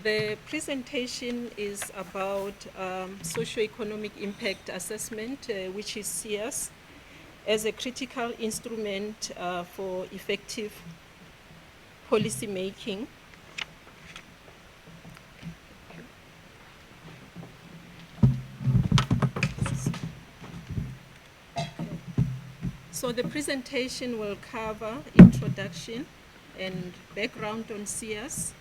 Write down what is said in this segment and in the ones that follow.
The presentation is about socio-economic impact assessment, which is SEAS, as a critical instrument for effective policy making. So the presentation will cover introduction and background on SEAS,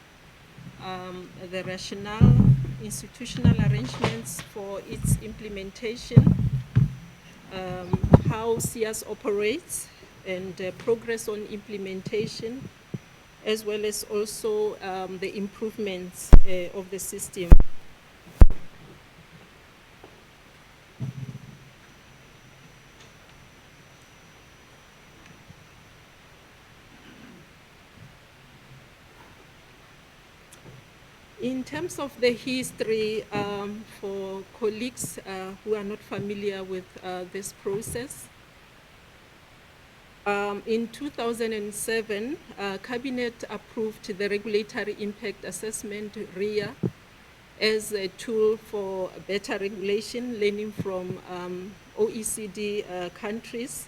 the rationale, institutional arrangements for its implementation, how SEAS operates, and progress on implementation, as well as also the improvements of the system. In terms of the history, for colleagues who are not familiar with this process, in 2007, Cabinet approved the Regulatory Impact Assessment, RIA, as a tool for better regulation, learning from OECD countries,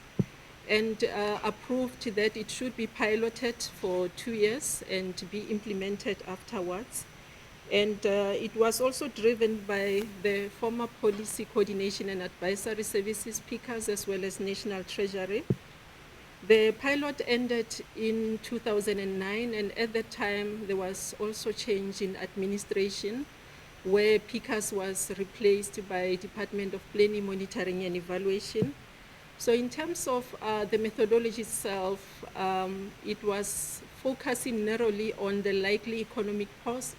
and approved that it should be piloted for 2 years and be implemented afterwards. And it was also driven by the former Policy Coordination and Advisory Services speakers, as well as National Treasury. The pilot ended in 2009, and at that time there was also change in administration, where PICAS was replaced by Department of Planning, Monitoring and Evaluation. So in terms of the methodology itself, it was focusing narrowly on the likely economic cost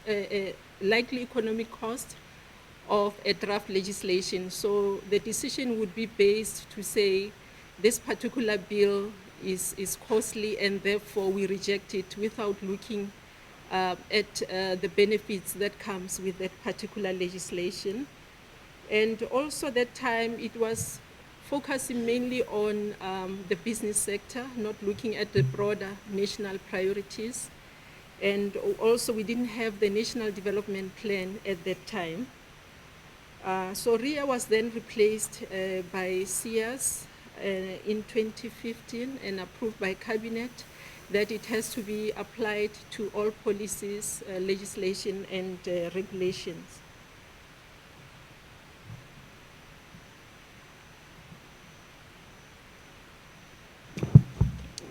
of a draft legislation. So the decision would be based to say this particular bill is costly, and therefore we reject it without looking at the benefits that comes with that particular legislation. And also that time it was focusing mainly on the business sector, not looking at the broader national priorities. And also we didn't have the National Development Plan at that time. So RIA was then replaced by SEAS in 2015 and approved by Cabinet that it has to be applied to all policies, legislation and regulations.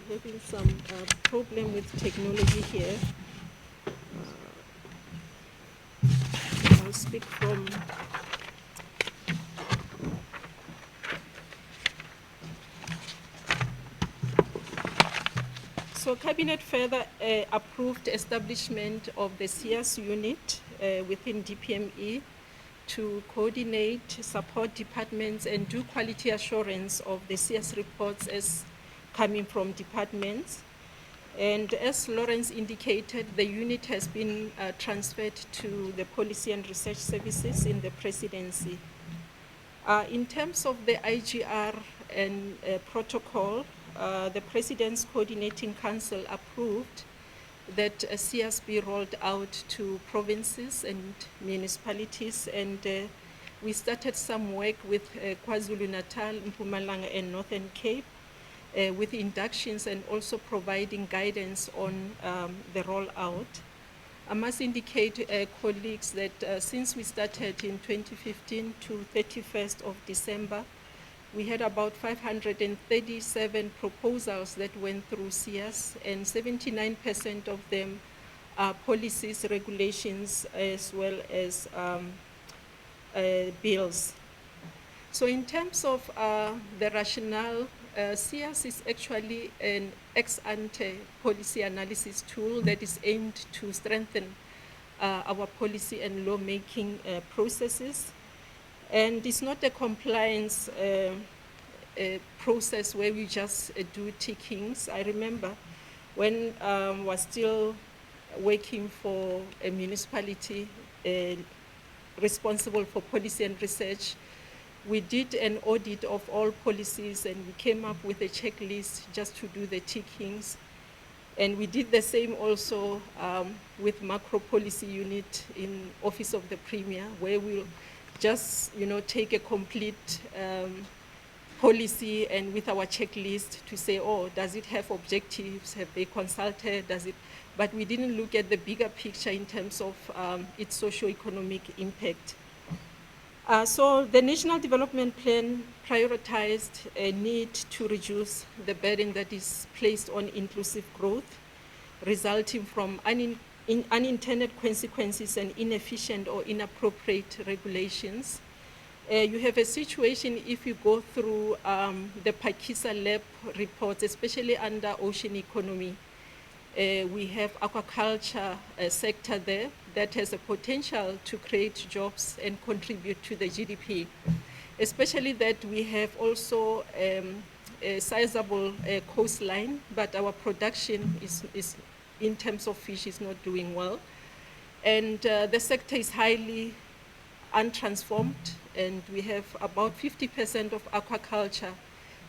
Having some problem with technology here. I'll speak from So Cabinet further approved establishment of the SEAS unit within DPME to coordinate, support departments and do quality assurance of the SEAS reports as coming from departments. And as Lawrence indicated, the unit has been transferred to the Policy and Research Services in the Presidency. In terms of the IGR and protocol, the President's Coordinating Council approved that SEAS be rolled out to provinces and municipalities, and we started some work with KwaZulu-Natal, Mpumalanga and Northern Cape with inductions and also providing guidance on the rollout. I must indicate, colleagues, that since we started in 2015 to 31st of December, we had about 537 proposals that went through SEAS, and 79% of them are policies, regulations, as well as bills. So in terms of the rationale, SEAS is actually an ex-ante policy analysis tool that is aimed to strengthen our policy and lawmaking processes. And it's not a compliance process where we just do tickings. I remember when I was still working for a municipality responsible for policy and research, we did an audit of all policies and we came up with a checklist just to do the tickings. And we did the same also with macro policy unit in Office of the Premier, where we'll just, take a complete policy and with our checklist to say, oh, does it have objectives? Have they consulted? Does it? But we didn't look at the bigger picture in terms of its socio-economic impact. So the National Development Plan prioritized a need to reduce the burden that is placed on inclusive growth, resulting from unintended consequences and inefficient or inappropriate regulations. You have a situation, if you go through the Pakisa Lab reports, especially under ocean economy, we have aquaculture sector there that has a potential to create jobs and contribute to the GDP, especially that we have also a sizable coastline, but our production is in terms of fish is not doing well. And the sector is highly untransformed, and we have about 50% of aquaculture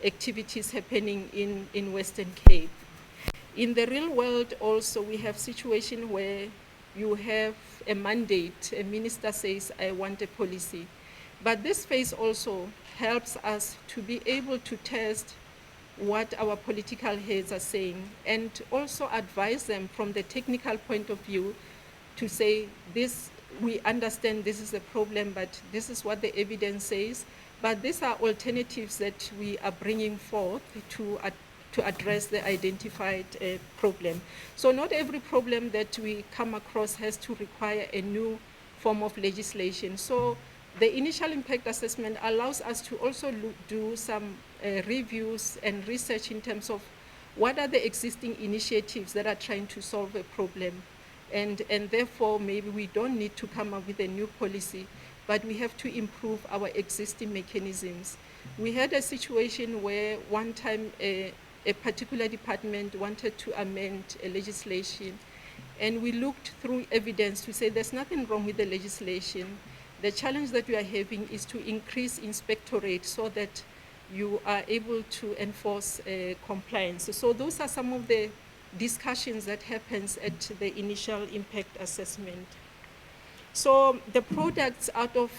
activities happening in Western Cape. In the real world also, we have situation where you have a mandate, a minister says, I want a policy. But this phase also helps us to be able to test what our political heads are saying and also advise them from the technical point of view to say, this, we understand this is a problem, but this is what the evidence says. But these are alternatives that we are bringing forth to address the identified problem. So not every problem that we come across has to require a new form of legislation. So the initial impact assessment allows us to also do some reviews and research in terms of what are the existing initiatives that are trying to solve a problem. And therefore, maybe we don't need to come up with a new policy, but we have to improve our existing mechanisms. We had a situation where one time a particular department wanted to amend a legislation, and we looked through evidence to say there's nothing wrong with the legislation. The challenge that we are having is to increase inspectorate so that you are able to enforce compliance. So those are some of the discussions that happens at the initial impact assessment. So the products out of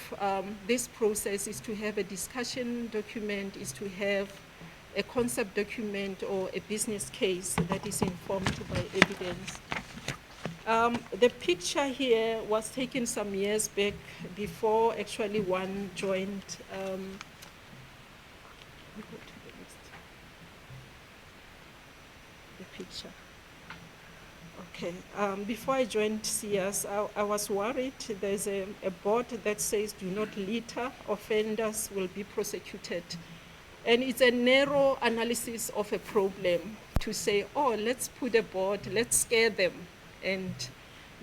this process is to have a discussion document, is to have a concept document or a business case that is informed by evidence. The picture here was taken some years back before actually one joined. The picture. Okay. Before I joined CS, I was worried. There's a board that says do not litter, offenders will be prosecuted. And it's a narrow analysis of a problem to say, oh, let's put a board, let's scare them, and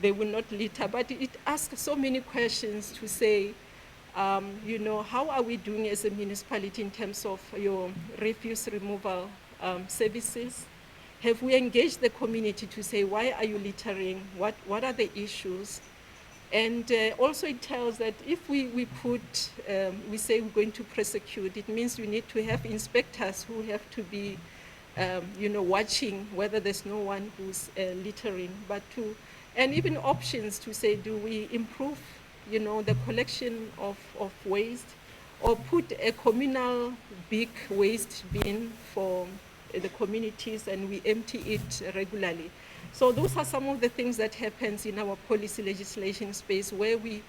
they will not litter. But it asks so many questions to say, how are we doing as a municipality in terms of your refuse removal services? Have we engaged the community to say, why are you littering? What are the issues? And also it tells that if we say we're going to prosecute, it means we need to have inspectors who have to be, watching whether there's no one who's littering, and even options to say, do we improve, the collection of waste, or put a communal big waste bin for the communities and we empty it regularly. So those are some of the things that happens in our policy legislation space where we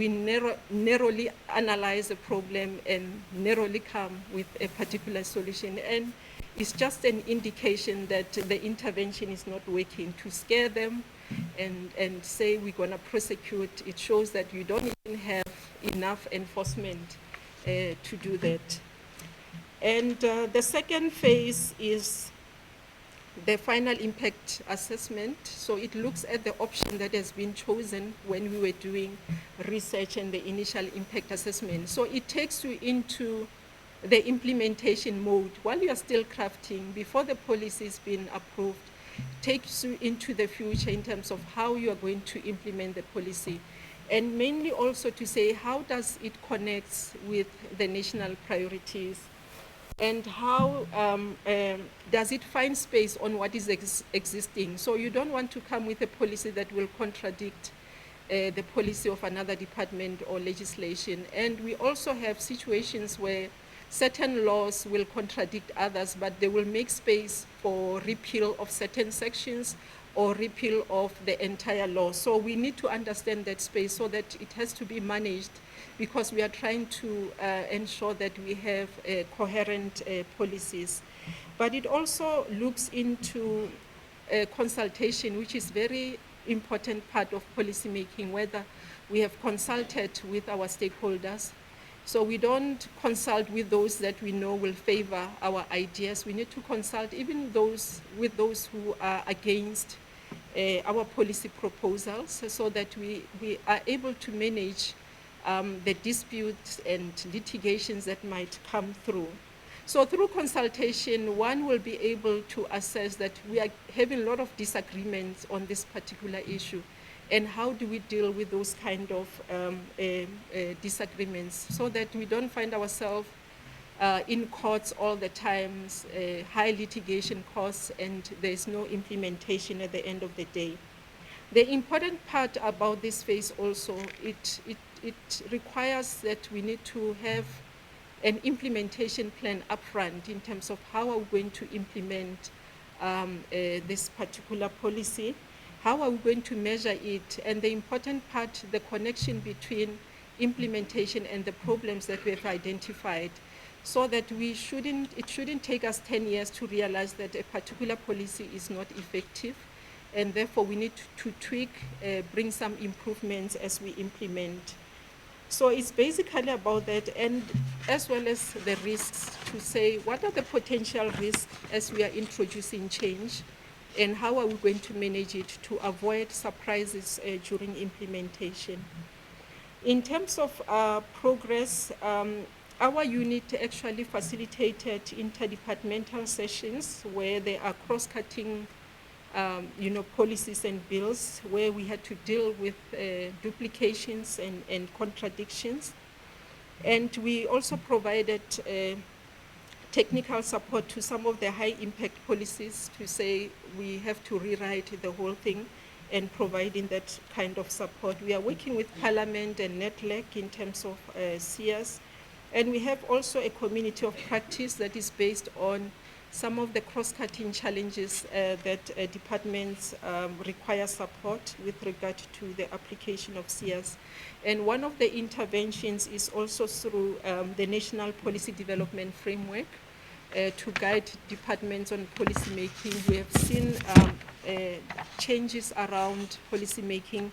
narrowly analyze a problem and narrowly come with a particular solution. And it's just an indication that the intervention is not working. To scare them and say we're going to prosecute, it shows that you don't even have enough enforcement to do that. And the second phase is the final impact assessment. So it looks at the option that has been chosen when we were doing research and the initial impact assessment. So it takes you into the implementation mode while you are still crafting, before the policy has been approved, takes you into the future in terms of how you are going to implement the policy. And mainly also to say, how does it connect with the national priorities? and how does it find space on what is existing. So you don't want to come with a policy that will contradict the policy of another department or legislation. And we also have situations where certain laws will contradict others, but they will make space for repeal of certain sections or repeal of the entire law. So we need to understand that space so that it has to be managed, because we are trying to ensure that we have coherent policies. But it also looks into consultation, which is very important part of policy making, whether we have consulted with our stakeholders. So we don't consult with those that we know will favor our ideas. We need to consult even with those who are against our policy proposals, so that we are able to manage the disputes and litigations that might come through. So through consultation, one will be able to assess that we are having a lot of disagreements on this particular issue, and how do we deal with those kind of disagreements, so that we don't find ourselves in courts all the times, high litigation costs, and there's no implementation at the end of the day. The important part about this phase also, it requires that we need to have an implementation plan upfront in terms of how are we going to implement this particular policy, how are we going to measure it, and the important part, the connection between implementation and the problems that we have identified, so that it shouldn't take us 10 years to realize that a particular policy is not effective, and therefore we need to tweak, bring some improvements as we implement. So it's basically about that, and as well as the risks, to say what are the potential risks as we are introducing change, and how are we going to manage it to avoid surprises during implementation. In terms of progress, our unit actually facilitated interdepartmental sessions where there are cross-cutting policies and bills, where we had to deal with duplications and contradictions. And we also provided technical support to some of the high impact policies, to say we have to rewrite the whole thing, and providing that kind of support. We are working with Parliament and NETLEC in terms of SEAS, and we have also a community of practice that is based on some of the cross-cutting challenges that departments require support with regard to the application of SEAS. And one of the interventions is also through the National Policy Development Framework to guide departments on policy making. We have seen changes around policy making,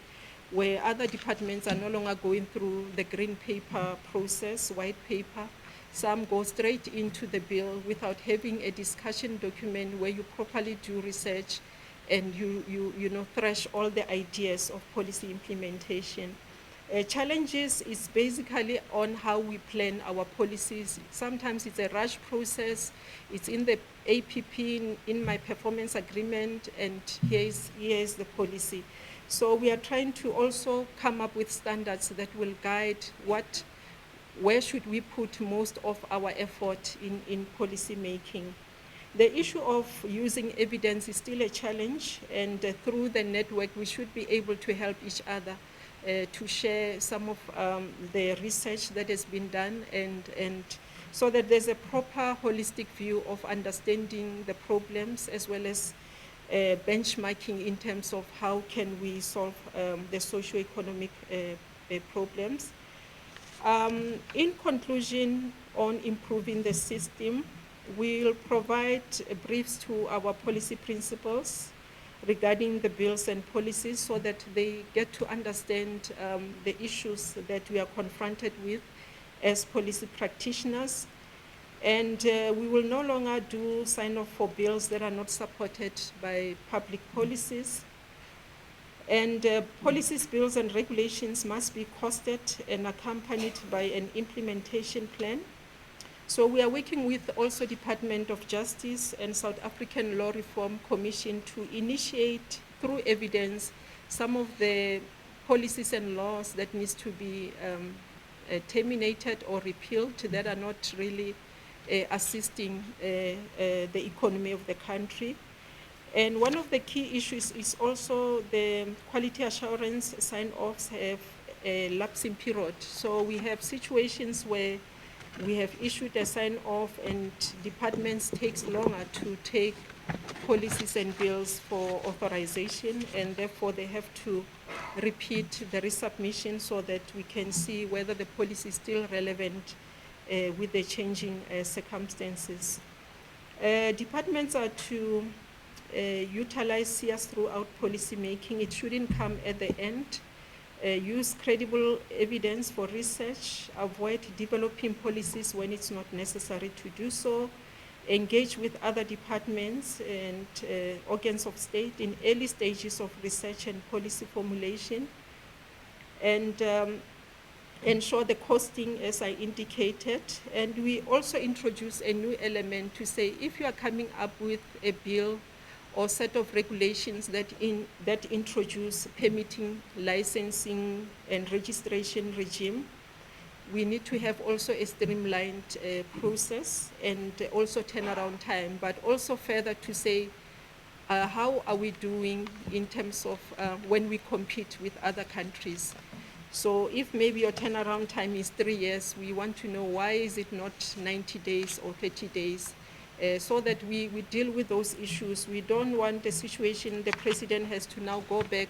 where other departments are no longer going through the green paper process, white paper. Some go straight into the bill without having a discussion document where you properly do research and you thresh all the ideas of policy implementation. Challenges is basically on how we plan our policies. Sometimes it's a rush process. It's in the APP, in my performance agreement, and here is the policy. So we are trying to also come up with standards that will guide where should we put most of our effort in policy making. The issue of using evidence is still a challenge, and through the network we should be able to help each other to share some of the research that has been done, and so that there's a proper holistic view of understanding the problems, as well as benchmarking in terms of how can we solve the socio-economic problems. In conclusion, on improving the system, we'll provide briefs to our policy principals regarding the bills and policies, so that they get to understand the issues that we are confronted with as policy practitioners. And we will no longer do sign-off for bills that are not supported by public policies. And policies, bills, and regulations must be costed and accompanied by an implementation plan. So we are working with also Department of Justice and South African Law Reform Commission to initiate, through evidence, some of the policies and laws that needs to be terminated or repealed, that are not really assisting the economy of the country. And one of the key issues is also the quality assurance sign-offs have a lapsing period. So we have situations where we have issued a sign-off and departments takes longer to take policies and bills for authorization, and therefore they have to repeat the resubmission so that we can see whether the policy is still relevant with the changing circumstances. Departments are to utilize SIAS throughout policy making. It shouldn't come at the end. Use credible evidence for research. Avoid developing policies when it's not necessary to do so. Engage with other departments and organs of state in early stages of research and policy formulation. And ensure the costing, as I indicated. And we also introduce a new element to say if you are coming up with a bill or set of regulations that introduce permitting, licensing, and registration regime, we need to have also a streamlined process and also turnaround time, but also further to say how are we doing in terms of when we compete with other countries. So if maybe your turnaround time is 3 years, we want to know why is it not 90 days or 30 days, so that we deal with those issues. We don't want a situation the president has to now go back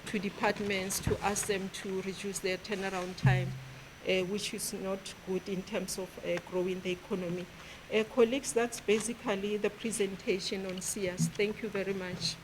to departments to ask them to reduce their turnaround time, which is not good in terms of growing the economy. Colleagues, that's basically the presentation on SIAS. Thank you very much.